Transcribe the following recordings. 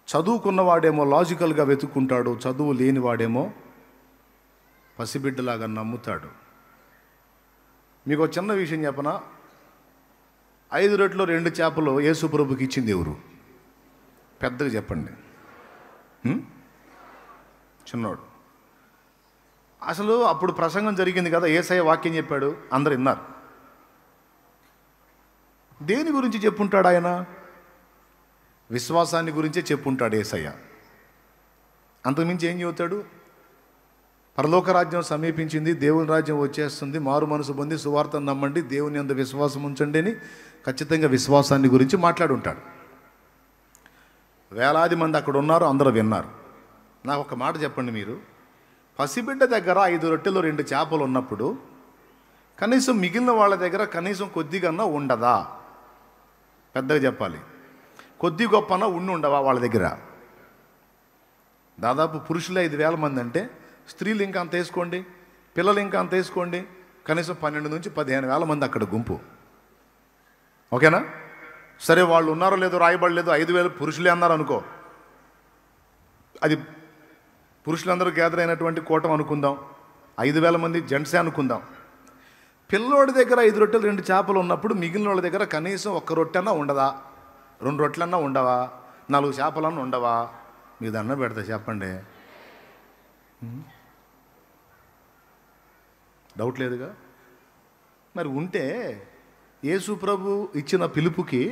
చదువుకున్నవాడేమో లాజికల్గా వెతుక్కుంటాడు, చదువు లేనివాడేమో పసిబిడ్డలాగా నమ్ముతాడు. మీకు ఒక చిన్న విషయం చెప్పనా? 5 రొట్టెలు 2 చేపలు యేసు ప్రభుకి ఇచ్చింది ఎవరు? పెద్దగా చెప్పండి. చిన్నోడు. అసలు అప్పుడు ప్రసంగం జరిగింది కదా, యేసయ్య వాక్యం చెప్పాడు, అందరు విన్నారు. దేని గురించి చెప్పుంటాడు ఆయన? విశ్వాసాన్ని గురించే చెప్పుంటాడు యేసయ్య. అంతకుమించి ఏం చెబుతాడు? పరలోక రాజ్యం సమీపించింది, దేవుని రాజ్యం వచ్చేస్తుంది, మారు మనసు పొంది సువార్తను నమ్మండి, దేవుని యందు విశ్వాసం ఉంచండి అని ఖచ్చితంగా విశ్వాసాన్ని గురించి మాట్లాడుంటాడు. వేలాది మంది అక్కడ ఉన్నారు, అందరూ విన్నారు. నాకు ఒక మాట చెప్పండి, మీరు పసిబిడ్డ దగ్గర 5 రొట్టెలు 2 చేపలు ఉన్నప్పుడు కనీసం మిగిలిన వాళ్ళ దగ్గర కనీసం కొద్దిగా ఉండదా? పెద్దగా చెప్పాలి. కొద్ది గొప్పన ఉండవా వాళ్ళ దగ్గర? దాదాపు పురుషులే 5,000 మంది అంటే స్త్రీలు ఇంకా అంత వేసుకోండి, పిల్లలు ఇంకా అంత వేసుకోండి, కనీసం 12 నుంచి 15,000 మంది అక్కడ గుంపు. ఓకేనా? సరే, వాళ్ళు ఉన్నారో లేదో రాయబడలేదు, 5,000 పురుషులే అన్నారు అనుకో, అది పురుషులందరూ గ్యాదర్ అయినటువంటి కూటం అనుకుందాం, 5,000 మంది జెంట్సే అనుకుందాం. పిల్లోడి దగ్గర 5 రొట్టెలు 2 చేపలు ఉన్నప్పుడు మిగిలిన వాళ్ళ దగ్గర కనీసం 1 రొట్టెన్నా ఉండదా? 2 రొట్టెలన్నా ఉండవా? 4 చేపలన్నా ఉండవా? మీ దండం పెడతా చెప్పండి. డౌట్ లేదుగా? మరి ఉంటే యేసు ప్రభు ఇచ్చిన పిలుపుకి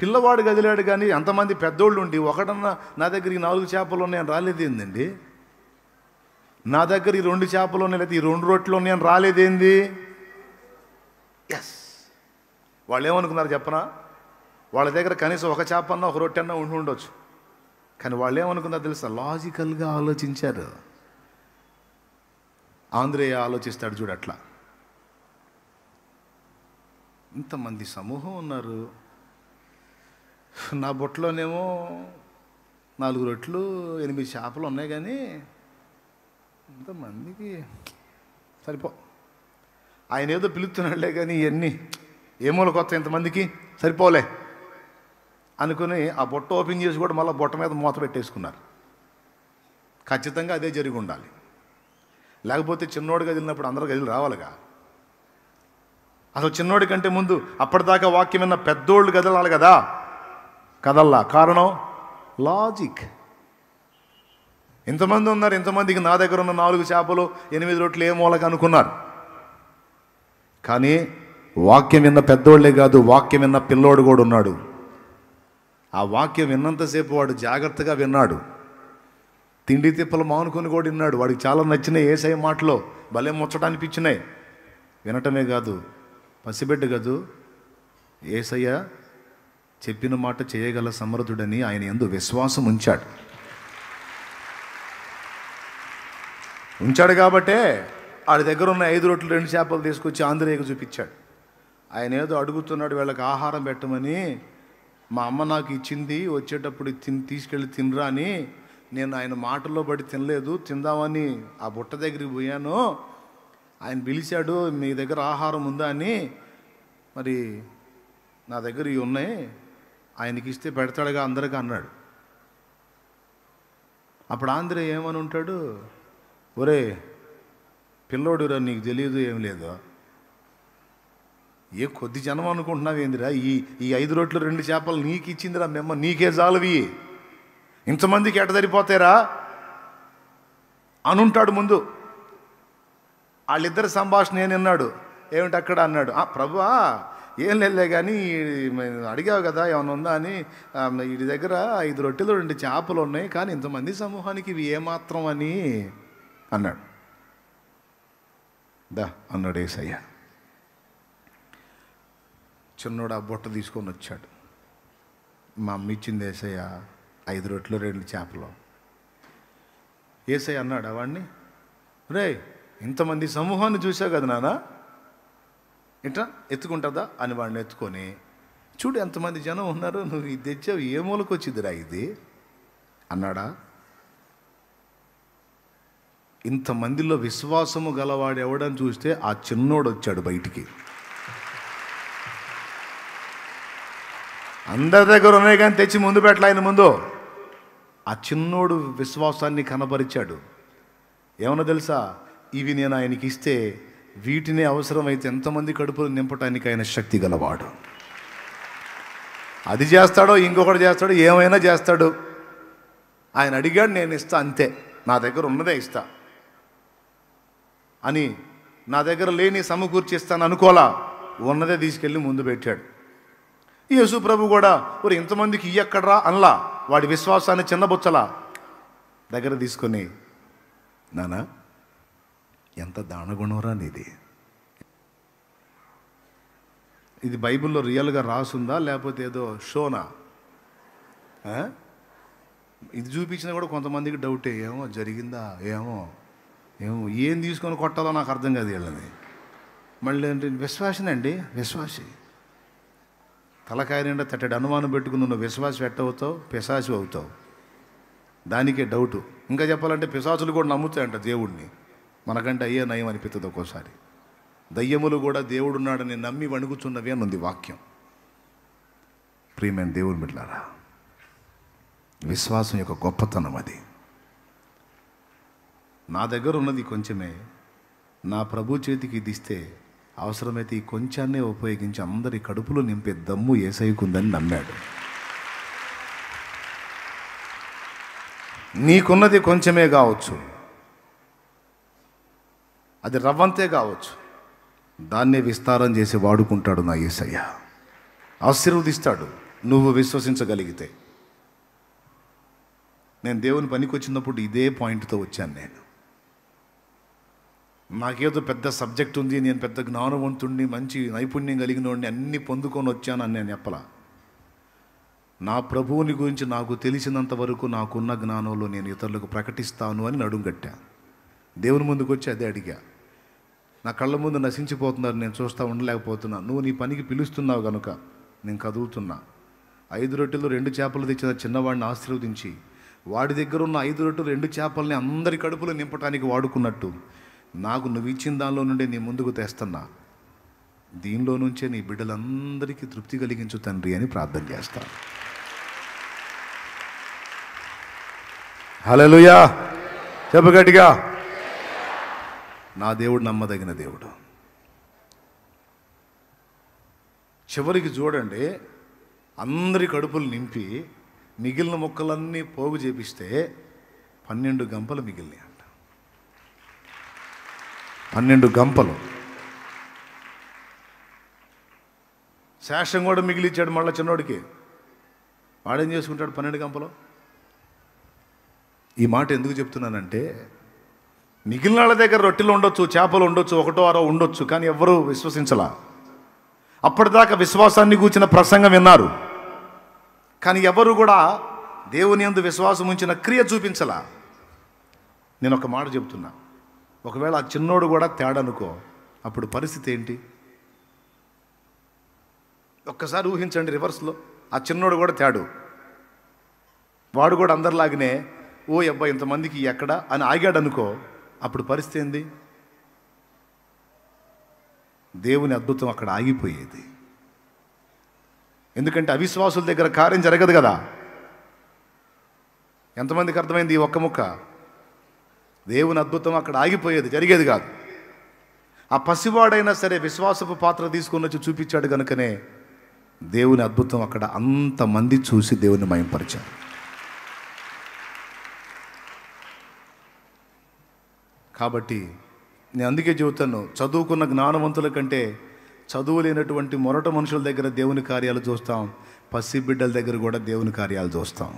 పిల్లవాడు కదిలాడు, కానీ అంతమంది పెద్దోళ్ళు ఉండి ఒకడన్నా నా దగ్గర ఈ 4 చేపలు ఉన్నాయని రాలేదేందండి? నా దగ్గర ఈ 2 చేపలు ఉన్నాయి, లేదా ఈ 2 రొట్టెలు ఉన్నాయని రాలేదేంది? ఎస్, వాళ్ళు ఏమనుకున్నారు చెప్పనా? వాళ్ళ దగ్గర కనీసం 1 చేప అన్నా 1 రొట్టె అన్నా ఉండొచ్చు. కానీ వాళ్ళు ఏమనుకున్నారు తెలుసా? లాజికల్గా ఆలోచించారు. ఆంధ్రేయ ఆలోచిస్తాడు చూడు అట్లా. ఇంతమంది సమూహం ఉన్నారు, నా బొట్టలోనేమో 4 రొట్టెలు 8 చేపలు ఉన్నాయి, కానీ ఇంతమందికి సరిపో. ఆయన ఏదో పిలుస్తున్నాడులే, కానీ ఇవన్నీ ఏమోల కొత్త ఇంతమందికి సరిపోలే అనుకుని ఆ బొట్ట ఓపెన్ చేసి కూడా మళ్ళీ బొట్ట మీద మూత పెట్టేసుకున్నారు. ఖచ్చితంగా అదే జరిగి ఉండాలి. లేకపోతే చిన్నోడు కదిలినప్పుడు అందరూ కదిలి రావాలిగా. అసలు చిన్నోడి కంటే ముందు అప్పటిదాకా వాక్యం విన్న పెద్దోళ్ళు కదలాలి కదా, కదల్లా. కారణం లాజిక్. ఇంతమంది ఉన్నారు, ఇంతమందికి నా దగ్గర ఉన్న 4 చేపలు 8 రొట్టెలు ఏ మూలక అనుకున్నారు. కానీ వాక్యం విన్న పెద్దోళ్లే కాదు, వాక్యం విన్న పిల్లోడు కూడా ఉన్నాడు. ఆ వాక్యం విన్నంతసేపు వాడు జాగ్రత్తగా విన్నాడు, తిండి తిప్పలు మానుకొని కూడా విన్నాడు. వాడికి చాలా నచ్చినాయి యేసయ్య మాటలో, భలే ముచ్చట అనిపించినాయి. వినటమే కాదు, పసిబిడ్డ కాదు, యేసయ్య చెప్పిన మాట చేయగల సమర్థుడని ఆయన యందు విశ్వాసం ఉంచాడు కాబట్టే వాడి దగ్గర ఉన్న 5 రొట్టెలు 2 చేపలు తీసుకొచ్చి ఆంధ్రేయకు చూపించాడు. ఆయన ఏదో అడుగుతున్నాడు, వీళ్ళకి ఆహారం పెట్టమని. మా అమ్మ నాకు ఇచ్చింది, వచ్చేటప్పుడు తీసుకెళ్ళి తినరా అని. నేను ఆయన మాటల్లో పడి తినలేదు, తిందామని ఆ బుట్ట దగ్గరికి పోయాను. ఆయన పిలిచాడు, మీ దగ్గర ఆహారం ఉందా అని. మరి నా దగ్గర ఇవి ఉన్నాయి, ఆయనకి ఇస్తే పెడతాడుగా అందరికీ అన్నాడు. అప్పుడు ఆంధ్రేయ ఏమని ఉంటాడు? ఒరే పిల్లోడురా, నీకు తెలియదు ఏం లేదు, ఏ కొద్ది జనం అనుకుంటున్నావు ఏందిరా? ఈ 5 రొట్టెలు 2 చేపలు నీకు ఇచ్చిందిరా మేమ్మ, నీకే జాలవి, ఇంతమందికి ఎట సరిపోతారా అనుంటాడు ముందు. వాళ్ళిద్దరి సంభాషణ ఏం విన్నాడు? ఏమిటి అక్కడ అన్నాడు, ప్రభువా ఏం లేదులే, కానీ అడిగావు కదా ఏమైనా ఉందా అని. వీడి దగ్గర 5 రొట్టెలు 2 చేపలు ఉన్నాయి, కానీ ఇంతమంది సమూహానికి ఇవి ఏమాత్రం అని అన్నాడు. దా అన్నాడు యేసయ్య. చిన్నోడు ఆ బుట్ట తీసుకొని వచ్చాడు. మా అమ్మ ఇచ్చింది యేసయ్య 5 రొట్టెలు 2 చేపలు. యేసయ్య అన్నాడు వాడిని, రే ఇంతమంది సమూహాన్ని చూసావు కదా నాన్న, ఇట్లా ఎత్తుకుంటుందా అని వాడిని ఎత్తుకొని, చూడు ఎంతమంది జనం ఉన్నారు, నువ్వు ఇది తెచ్చావు, ఏ మూలకు వచ్చిందిరా ఇది అన్నాడా? ఇంతమందిలో విశ్వాసము గలవాడు ఎవడని చూస్తే ఆ చిన్నోడు వచ్చాడు బయటికి. అందరి దగ్గర ఉన్నాయి కానీ తెచ్చి ముందు పెట్టలే ఆయన ముందు. ఆ చిన్నోడు విశ్వాసాన్ని కనబరిచాడు. ఏమన్నా తెలుసా, ఇవి నేను ఆయనకి ఇస్తే వీటిని అవసరమైతే ఎంతమంది కడుపులు నింపటానికి ఆయన శక్తి గలవాడు. అది చేస్తాడో ఇంకొకటి చేస్తాడో ఏమైనా చేస్తాడు. ఆయన అడిగాడు, నేను ఇస్తా అంతే, నా దగ్గర ఉన్నదే ఇస్తా అని. నా దగ్గర లేని సమకూర్చి ఇస్తాను అనుకోలా, ఉన్నదే తీసుకెళ్ళి ముందు పెట్టాడు. యేసు ప్రభు కూడా మరి ఇంతమందికి ఇయ్యక్కడరా అనలా, వాడి విశ్వాసాన్ని చిన్నబుచ్చలా దగ్గర తీసుకొని, నానా ఎంత దానగుణంరా నీది. ఇది బైబిల్లో రియల్గా రాసుందా లేకపోతే ఏదో షోనా? ఇది చూపించినా కూడా కొంతమందికి డౌటే, ఏమో జరిగిందా ఏమో ఏమో ఏం తీసుకొని కొట్టాలో నాకు అర్థం కాదు వీళ్ళని. మళ్ళీ అంటే విశ్వాసనండి, విశ్వాసి తలకాయ నిండా తట్టడి అనుమానం పెట్టుకుని నువ్వు విశ్వాసం ఎట్టవుతావు, పిశాచి అవుతావు. దానికే డౌటు. ఇంకా చెప్పాలంటే పిశాచులు కూడా నమ్ముతాయంట దేవుడిని, మనకంటే అయ్యే నయం అనిపిస్తుంది ఒక్కోసారి. దయ్యములు కూడా దేవుడున్నాడని నమ్మి వణుకుతున్నవి అని ఉంది వాక్యం. ప్రియమైన దేవుని బిడ్డలారా, విశ్వాసం యొక్క గొప్పతనం అది. నా దగ్గర ఉన్నది కొంచెమే, నా ప్రభు చేతికి ఇది ఇస్తే అవసరమైతే ఈ కొంచాన్నే ఉపయోగించి అందరి కడుపులో నింపే దమ్ము యేసయ్యకుందని నమ్మాడు. నీకున్నది కొంచెమే కావచ్చు, అది రవ్వంతే కావచ్చు, దాన్నే విస్తారం చేసి వాడుకుంటాడు నా యేసయ్య. ఆశీర్వదిస్తాడు నువ్వు విశ్వసించగలిగితే. నేను దేవుని పనికి వచ్చినప్పుడు ఇదే పాయింట్తో వచ్చాను. నేను నాకేదో పెద్ద సబ్జెక్ట్ ఉంది, నేను పెద్ద జ్ఞానవంతుడిని, మంచి నైపుణ్యం కలిగిన వాడిని, అన్నీ పొందుకొని వచ్చాను అని నేను చెప్పలా. నా ప్రభువుని గురించి నాకు తెలిసినంత వరకు నాకున్న జ్ఞానంలో నేను ఇతరులకు ప్రకటిస్తాను అని నడుంగట్టా. దేవుని ముందుకు వచ్చి అదే అడిగా. నా కళ్ళ ముందు నశించిపోతున్నారు, నేను చూస్తూ ఉండలేకపోతున్నా. నువ్వు నీ పనికి పిలుస్తున్నావు కనుక నేను కదులుతున్నా. 5 రొట్టెలు 2 చేపలు తెచ్చిన చిన్నవాడిని ఆశీర్వదించి వాడి దగ్గర ఉన్న 5 రొట్టెలు 2 చేపల్ని అందరి కడుపులో నింపడానికి వాడుకున్నట్టు నాకు నువ్వు ఇచ్చిన దానిలో నుండే నీ ముందుకు తెస్తున్నా. దీనిలో నుంచే నీ బిడ్డలందరికీ తృప్తి కలిగించు తండ్రి అని ప్రార్థన చేస్తాను. హల్లెలూయా, చెప్పు గట్టిగా. నా దేవుడు నమ్మదగిన దేవుడు. చివరికి చూడండి, అందరి కడుపులు నింపి మిగిలిన మొక్కలన్నీ పోగు చేపిస్తే 12 గంపలు మిగిలినాయి అంట. 12 గంపలు. శేషం కూడా మిగిలిచ్చాడు మళ్ళీ చిన్నోడికి. వాడేం చేసుకుంటాడు 12 గంపలు? ఈ మాట ఎందుకు చెప్తున్నానంటే, మిగిలిన వాళ్ళ దగ్గర రొట్టెలు ఉండొచ్చు, చేపలు ఉండొచ్చు, 1 2 ఉండొచ్చు, కానీ ఎవ్వరూ విశ్వసించలా. అప్పటిదాకా విశ్వాసాన్ని కూర్చిన ప్రసంగం విన్నారు, కానీ ఎవరు కూడా దేవుని యందు విశ్వాసం ఉంచిన క్రియ చూపించలా. నేను ఒక మాట చెప్తున్నా, ఒకవేళ ఆ చిన్నోడు కూడా తేడనుకో, అప్పుడు పరిస్థితి ఏంటి? ఒక్కసారి ఊహించండి రివర్స్లో. ఆ చిన్నోడు కూడా తేడు, వాడు కూడా అందరిలాగానే ఓ అబ్బాయి ఇంతమందికి ఎక్కడ అని ఆగాడు అనుకో, అప్పుడు పరిస్థితి ఏంది? దేవుని అద్భుతం అక్కడ ఆగిపోయేది. ఎందుకంటే అవిశ్వాసుల దగ్గర కార్యం జరగదు కదా. ఎంతమందికి అర్థమైంది ఈ ఒక్క ముక్క? దేవుని అద్భుతం అక్కడ ఆగిపోయేది, జరిగేది కాదు. ఆ పసివాడైనా సరే విశ్వాసపు పాత్ర తీసుకొని వచ్చి చూపించాడు కనుకనే దేవుని అద్భుతం అక్కడ అంతమంది చూసి దేవుని మహింపరిచారు. కాబట్టి నేను అందుకే చెబుతాను, చదువుకున్న జ్ఞానవంతుల కంటే చదువు లేనటువంటి మొరట మనుషుల దగ్గర దేవుని కార్యాలు చూస్తాం, పసి బిడ్డల దగ్గర కూడా దేవుని కార్యాలు చూస్తాం.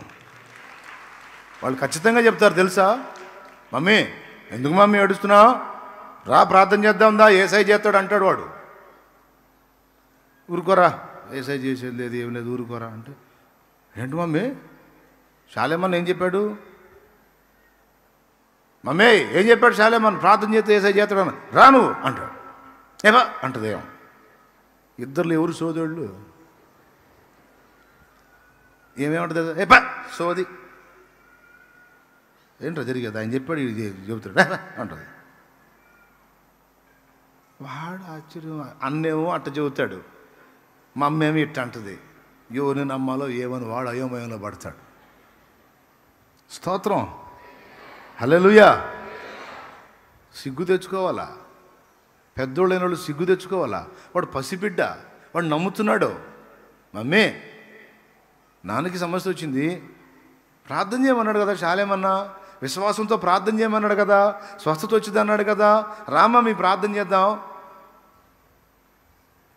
వాళ్ళు ఖచ్చితంగా చెప్తారు తెలుసా, మమ్మీ ఎందుకు మమ్మీ ఏడుస్తున్నావు, రా ప్రార్థన చేద్దాందా, ఏసై చేస్తాడు అంటాడు వాడు. ఊరుకోరా, ఏసై చేసేది లేదు ఏం లేదు, ఊరుకోరా అంటే, ఏంటి మమ్మీ శాలేమన్ ఏం చెప్పాడు, మమ్మీ ఏం చెప్పాడు శాలేమన్, ప్రార్థన చేస్తే ఏసై చేస్తాడు, రాను అంటాడు. ఏవా అంటది. ఏమో ఇద్దరులు ఎవరు సోదరుళ్ళు? ఏమేమంటుంది? ఏపా సోది, ఏంటో జరిగేది, ఆయన చెప్పాడు ఇది చెబుతాడు అంటుంది. వాడు ఆశ్చర్యం, అన్నేమో అట్ట చెబుతాడు, మా అమ్మేమో ఇట్ట అంటుంది. ఎవరిని నమ్మాలో ఏమని వాడు అయోమయంలో పడతాడు. స్తోత్రం, హల్లెలూయా. సిగ్గు తెచ్చుకోవాలా, పెద్దోళ్ళైన వాళ్ళు సిగ్గు తెచ్చుకోవాలా. వాడు పసిబిడ్డ, వాడు నమ్ముతున్నాడు. మమ్మీ నాన్నకి సమస్య వచ్చింది, ప్రార్థన చేయమన్నాడు కదా శాలేమన్నా, విశ్వాసంతో ప్రార్థన చేయమన్నాడు కదా, స్వస్థత వచ్చింది అన్నాడు కదా, రామ మీ ప్రార్థన చేద్దాం.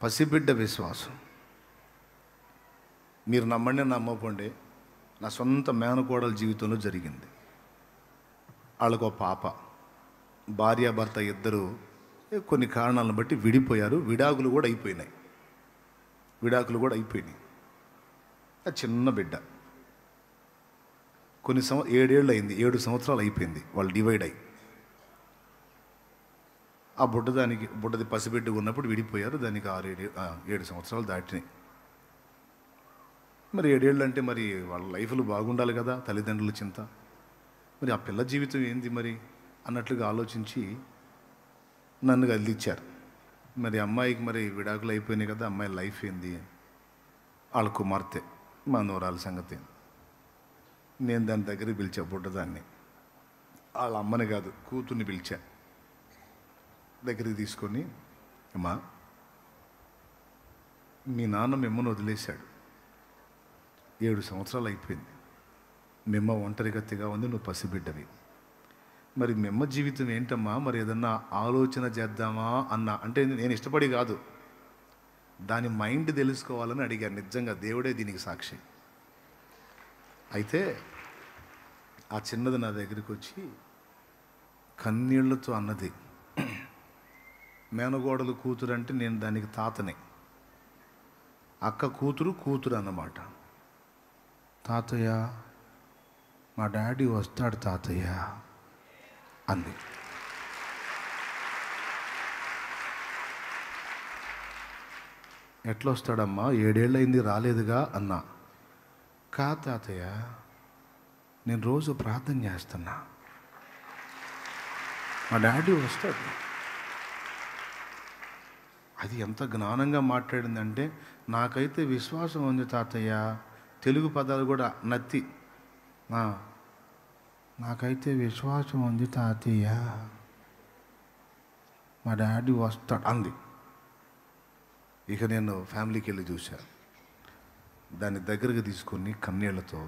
పసిబిడ్డ విశ్వాసం. మీరు నమ్మండి నమ్మకండి, నా సొంత మేనకోడల జీవితంలో జరిగింది. వాళ్ళకు ఒక పాప, భార్యాభర్త ఇద్దరు కొన్ని కారణాలను బట్టి విడిపోయారు. విడాకులు కూడా అయిపోయినాయి. ఆ చిన్న బిడ్డ కొన్ని 7 ఏళ్ళు అయింది, 7 సంవత్సరాలు అయిపోయింది వాళ్ళు డివైడ్ అయ్యి. ఆ బుడ్డది పసిబిడ్డ ఉన్నప్పుడు విడిపోయారు. దానికి 7 సంవత్సరాలు దాటినాయి. మరి 7 ఏళ్ళు అంటే మరి వాళ్ళ లైఫ్లు బాగుండాలి కదా, తల్లిదండ్రుల చింత. మరి ఆ పిల్ల జీవితం ఏంది మరి అన్నట్లుగా ఆలోచించి నన్ను కదిలిచ్చారు. మరి అమ్మాయికి మరి విడాకులు అయిపోయినాయి కదా, అమ్మాయి లైఫ్ ఏంది, వాళ్ళ కుమార్తె మా నూరాల సంగతి. నేను దాని దగ్గరికి పిలిచా, బుడ్డదాన్ని. వాళ్ళ అమ్మని కాదు, కూతుర్ని పిలిచా. దగ్గరికి తీసుకొని, అమ్మా మీ నాన్న మిమ్మల్ని వదిలేశాడు, 7 సంవత్సరాలు అయిపోయింది. మిమ్మ ఒంటరిగతిగా ఉంది, నువ్వు పసిబిడ్డవి. మరి మిమ్మ జీవితం ఏంటమ్మా, మరి ఏదన్నా ఆలోచన చేద్దామా అన్నా. అంటే నేను ఇష్టపడి కాదు, దాని మైండ్ తెలుసుకోవాలని అడిగాను. నిజంగా దేవుడే దీనికి సాక్షి. అయితే ఆ చిన్నది నా దగ్గరికి వచ్చి కన్నీళ్లతో అన్నది, మేనగోడలు కూతురు అంటే నేను దానికి తాతనే, అక్క కూతురు అన్నమాట. తాతయ్య మా డాడీ వస్తాడు తాతయ్య అంది. ఎట్లా వస్తాడమ్మా, 7 ఏళ్ళు అయింది రాలేదుగా అన్నా. కా తాతయ్య నేను రోజు ప్రార్థన చేస్తున్నా, మా డాడీ వస్తాడు. అది ఎంత జ్ఞానంగా మాట్లాడిందంటే, నాకైతే విశ్వాసం ఉంది తాతయ్య. తెలుగు పదాలు కూడా నత్తి. నాకైతే విశ్వాసం ఉంది తాతయ్య, మా డాడీ వస్తాడు అంది. ఇక నేను ఫ్యామిలీకి వెళ్ళి చూశాను. దాన్ని దగ్గరకు తీసుకొని కన్నీళ్లతో,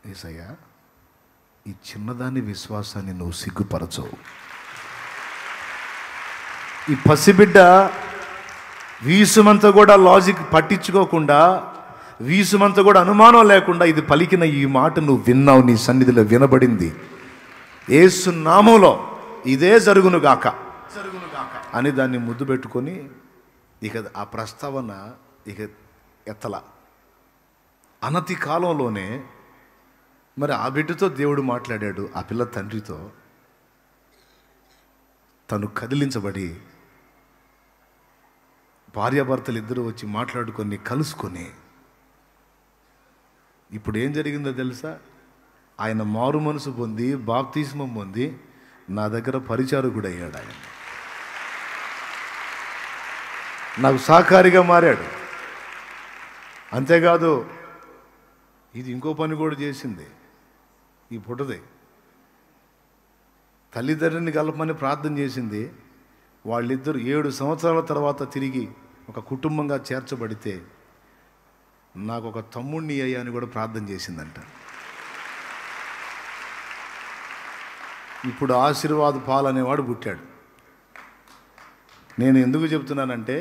యేసయ్యా ఈ చిన్నదాని విశ్వాసాన్ని నువ్వు సిగ్గుపరచవు. ఈ పసిబిడ్డ వీసుమంతా కూడా లాజిక్ పట్టించుకోకుండా, వీసుమంతా కూడా అనుమానం లేకుండా ఇది పలికిన ఈ మాట నువ్వు విన్నావు, నీ సన్నిధిలో వినబడింది. యేసు నామములో ఇదే జరుగునుగాక అని దాన్ని ముద్దు పెట్టుకొని ఇక ఆ ప్రస్తావన ఇక ఎత్తల. అనతి కాలంలోనే మరి ఆ బిడ్డతో దేవుడు మాట్లాడాడు. ఆ పిల్ల తండ్రితో తను కదిలించబడి భార్యాభర్తలు ఇద్దరు వచ్చి మాట్లాడుకొని కలుసుకొని, ఇప్పుడు ఏం జరిగిందో తెలుసా? ఆయన మారు మనసు పొంది బాప్తిస్మం పొంది నా దగ్గర పరిచారకుడు అయ్యాడు. ఆయన నాకు సహకారిగా మారాడు. అంతేకాదు ఇది ఇంకో పని కూడా చేసింది. ఈ పుట్టదే తల్లిదండ్రుని కలపమని ప్రార్థన చేసింది. వాళ్ళిద్దరు 7 సంవత్సరాల తర్వాత తిరిగి ఒక కుటుంబంగా చేర్చబడితే నాకు ఒక తమ్ముడిని అయ్యా అని కూడా ప్రార్థన చేసిందంట. ఇప్పుడు ఆశీర్వాద పాల్ అనేవాడు పుట్టాడు. నేను ఎందుకు చెప్తున్నానంటే,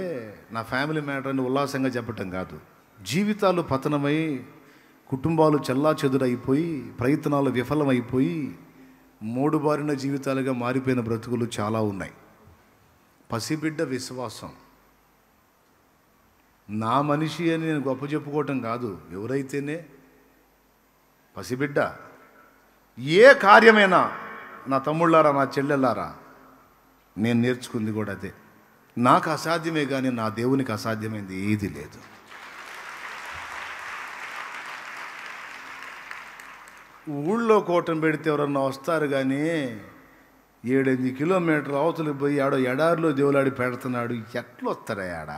నా ఫ్యామిలీ మ్యాటర్ అని ఉల్లాసంగా చెప్పటం కాదు. జీవితాలు పతనమై, కుటుంబాలు చెల్లాచెదురైపోయి, ప్రయత్నాలు విఫలమైపోయి, మూడుబారిన జీవితాలుగా మారిపోయిన బ్రతుకులు చాలా ఉన్నాయి. పసిబిడ్డ విశ్వాసం. నా మనిషి అని నేను గొప్ప చెప్పుకోవటం కాదు, ఎవరైతేనే పసిబిడ్డ. ఏ కార్యమైనా నా తమ్ముళ్ళారా, నా చెల్లెళ్ళారా, నేను నేర్చుకుంది కూడా అదే. నాకు అసాధ్యమే కానీ నా దేవునికి అసాధ్యమైంది ఏది లేదు. ఊళ్ళో కోటం పెడితే ఎవరన్నా వస్తారు కానీ 7-8 కిలోమీటర్లు అవతలికి పోయి ఆడో ఎడారిలో దేవులాడి పెడుతున్నాడు, ఎట్లా వస్తాడా ఆడ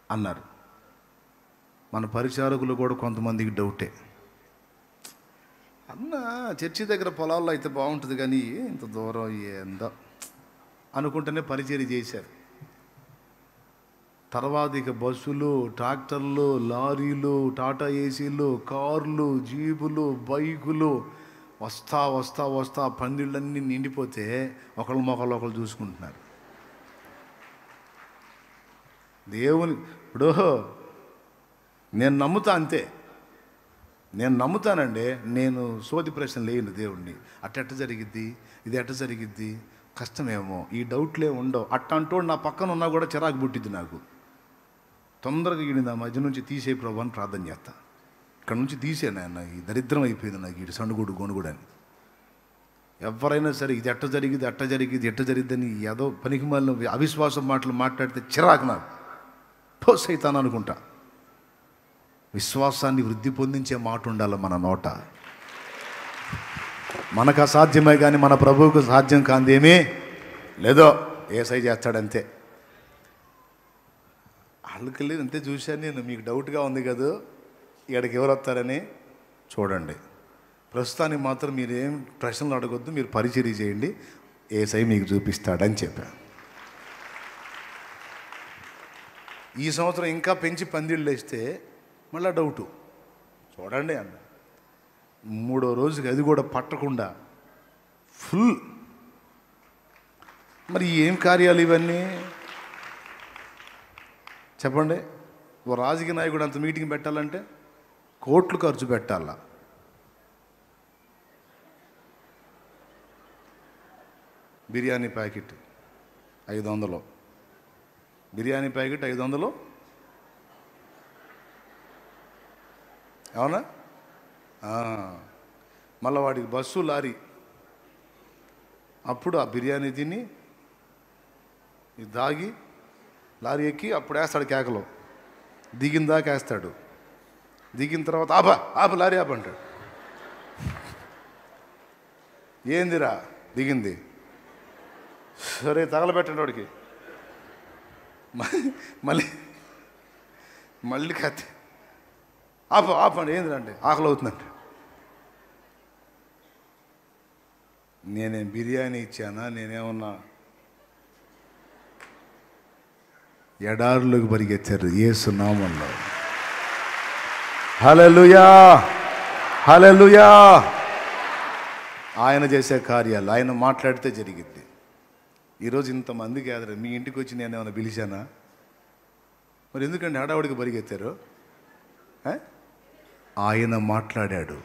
అన్నారు. మన పరిచారకులు కూడా కొంతమందికి డౌటే. అన్న చర్చి దగ్గర పొలాల్లో అయితే బాగుంటుంది కానీ ఇంత దూరం ఏందో అనుకుంటేనే పరిచర్య చేశారు. తర్వాత ఇక బస్సులు, ట్రాక్టర్లు, లారీలు, టాటా ఏసీలు, కార్లు, జీపులు, బైకులు వస్తా వస్తా వస్తా పందిళ్ళన్నీ నిండిపోతే ఒకళ్ళు మొక్కలు ఒకళ్ళు చూసుకుంటున్నారు. దేవుని ఇప్పుడు నేను నమ్ముతా అంతే, నేను నమ్ముతానండి. నేను సోది ప్రశ్న లేను దేవుణ్ణి. అట్ట జరిగిద్ది, ఇది ఎట్ట జరిగిద్ది, కష్టమేమో, ఈ డౌట్లే ఉండవు. అట్టంటోడు నా పక్కన ఉన్నా కూడా చిరాకు పుట్టిద్ది నాకు. తొందరగా ఈయన నా మధ్య నుంచి తీసే ప్రభు అని ప్రార్థన చేస్తా. ఇక్కడ నుంచి తీసే నాయన, ఈ దరిద్రం అయిపోయింది నాకు, ఈ సండుగుడు గొనుగుడు అని. ఎవరైనా సరే ఇది ఎట్ట జరిగింది, అట్ట జరిగింది, ఎట్ట జరిగిద్దని ఏదో పనికి మళ్ళీ అవిశ్వాసం మాటలు మాట్లాడితే చిరాకు నాకు. సైతాను అనుకుంటా. విశ్వాసాన్ని వృద్ధి పొందించే మాట ఉండాలి మన నోట. మనకు అసాధ్యమే కానీ మన ప్రభువుకు సాధ్యం కాందేమీ లేదో, ఏసై చేస్తాడంతే. వాళ్ళకి వెళ్ళి అంతే చూశాను నేను. మీకు డౌట్గా ఉంది కదా ఇక్కడికి ఎవరు వస్తారని చూడండి. ప్రస్తుతానికి మాత్రం మీరేం ప్రశ్నలు అడగొద్దు, మీరు పరిచర్య చేయండి, ఏసై మీకు చూపిస్తాడని చెప్పాను. ఈ సంవత్సరం ఇంకా పెంచి పందిళ్ళు వేస్తే మళ్ళీ డౌటు చూడండి అన్న. 3వ రోజుకి అది కూడా పట్టకుండా ఫుల్. మరి ఏం కార్యాలు ఇవన్నీ చెప్పండి. ఓ రాజకీయ నాయకుడు అంత మీటింగ్ పెట్టాలంటే కోట్లు ఖర్చు పెట్టాలా. బిర్యానీ ప్యాకెట్ 500, బిర్యానీ ప్యాకెట్ 500, అవునా? మళ్ళీ వాడికి బస్సు, లారీ. అప్పుడు ఆ బిర్యానీ తిని దాగి లారీ ఎక్కి అప్పుడు వేస్తాడు కేకలో. దిగిన దాకా వేస్తాడు. దిగిన తర్వాత ఆప లారీ అంటాడు. ఏందిరా దిగింది, సరే తగలబెట్టండి వాడికి. మళ్ళీ కత్తి ఆపండి, ఏంటంటే ఆకలి అవుతుందంటే. నేనేం బిర్యానీ ఇచ్చానా? నేనేమన్నా ఎడారులోకి పరిగెత్తారు యేసు నామములో. హల్లెలూయా, హల్లెలూయా. ఆయన చేసే కార్యాలు ఆయన మాట్లాడితే జరిగిద్ది. ఈరోజు ఇంతమంది గ్యాదర్, మీ ఇంటికి వచ్చి నేను ఏమైనా పిలిచానా? మరి ఎందుకంటే హడావుడికి పరిగెత్తారు? ఆయన మాట్లాడాడు.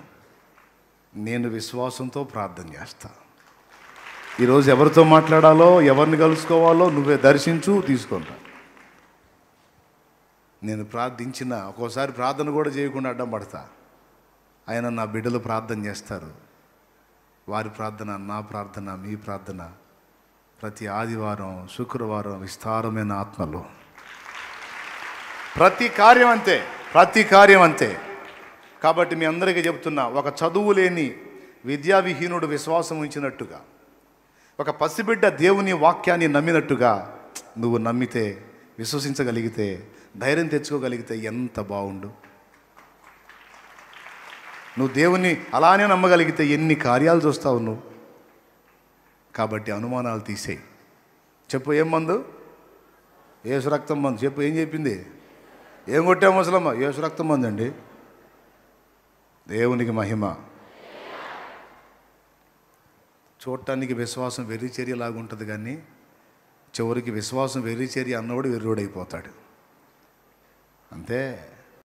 నేను విశ్వాసంతో ప్రార్థన చేస్తా. ఈరోజు ఎవరితో మాట్లాడాలో, ఎవరిని కలుసుకోవాలో నువ్వే దర్శించు, తీసుకుంటా. నేను ప్రార్థించిన ఒక్కోసారి ప్రార్థన కూడా చేయకుండా అడ్డం పడతా. ఆయన నా బిడ్డలు ప్రార్థన చేస్తారు. వారి ప్రార్థన, నా ప్రార్థన, మీ ప్రార్థన ప్రతి ఆదివారం, శుక్రవారం విస్తారమైన ఆత్మలో. ప్రతి కార్యం అంతే, ప్రతి కార్యం అంతే. కాబట్టి మీ అందరికీ చెప్తున్నా, ఒక చదువు లేని విద్యావిహీనుడు విశ్వాసం ఉంచినట్టుగా, ఒక పసిబిడ్డ దేవుని వాక్యాన్ని నమ్మినట్టుగా నువ్వు నమ్మితే, విశ్వసించగలిగితే, ధైర్యం తెచ్చుకోగలిగితే ఎంత బాగుండు. నువ్వు దేవుని అలానే నమ్మగలిగితే ఎన్ని కార్యాలు చూస్తావు నువ్వు. కాబట్టి అనుమానాలు తీసేయి. చెప్పు, ఏం మందు? యేసు రక్తం మందు. చెప్పు, ఏం చెప్పింది? ఏం కొట్టాము అసలమ్మ? యేసు రక్తం మందు అండి. దేవునికి మహిమ. చూడటానికి విశ్వాసం వెర్రిచర్యలాగా ఉంటుంది, కానీ చివరికి విశ్వాసం వెర్రిచర్య అన్నవాడు వెర్రోడైపోతాడు. అంతే.